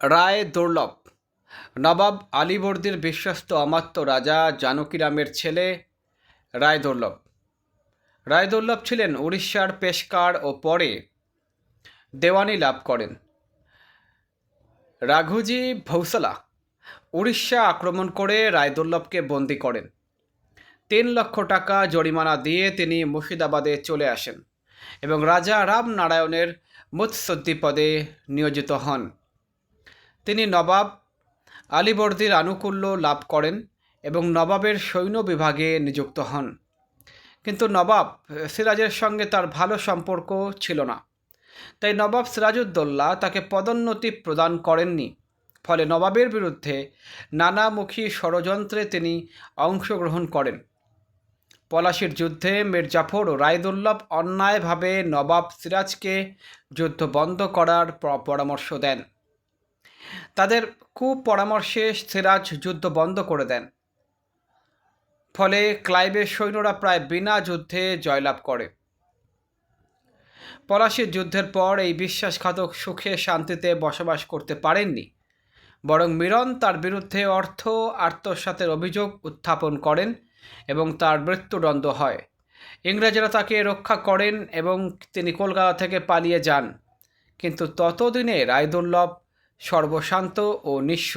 রায় দুর্লভ। নবাব আলীবর্দীর বিশ্বস্ত অমাত্য রাজা জানকীরামের ছেলে রায় দুর্লভ। রায় দুর্লভ ছিলেন উড়িষ্যার পেশকার ও পরে দেওয়ানি লাভ করেন। রাঘুজি ভৌসলা উড়িষ্যা আক্রমণ করে রায় দুর্লভকে বন্দী করেন। 3 লক্ষ টাকা জরিমানা দিয়ে তিনি মুর্শিদাবাদে চলে আসেন এবং রাজা রামনারায়ণের মুৎসদ্দি পদে নিয়োজিত হন। তিনি নবাব আলীবর্দীর আনুকূল্য লাভ করেন এবং নবাবের সৈন্য বিভাগে নিযুক্ত হন। কিন্তু নবাব সিরাজের সঙ্গে তার ভালো সম্পর্ক ছিল না, তাই নবাব সিরাজউদ্দৌলা তাকে পদোন্নতি প্রদান করেননি। ফলে নবাবের বিরুদ্ধে নানামুখী ষড়যন্ত্রে তিনি অংশগ্রহণ করেন। পলাশির যুদ্ধে মীর জাফর ও রায় দুর্লভ অন্যায়ভাবে নবাব সিরাজকে যুদ্ধ বন্ধ করার পরামর্শ দেন। তাদের কুপরামর্শে সিরাজ যুদ্ধ বন্ধ করে দেন। ফলে ক্লাইভের সৈন্যরা প্রায় বিনা যুদ্ধে জয়লাভ করে। পলাশির যুদ্ধের পর এই বিশ্বাসঘাতক সুখে শান্তিতে বসবাস করতে পারেননি, বরং মিরন তার বিরুদ্ধে অর্থ আত্মসাতের অভিযোগ উত্থাপন করেন এবং তার মৃত্যুদণ্ড হয়। ইংরেজরা তাকে রক্ষা করেন এবং তিনি কলকাতা থেকে পালিয়ে যান। কিন্তু ততদিনে রায় দুর্লভ সর্বশান্ত ও নিঃস্ব।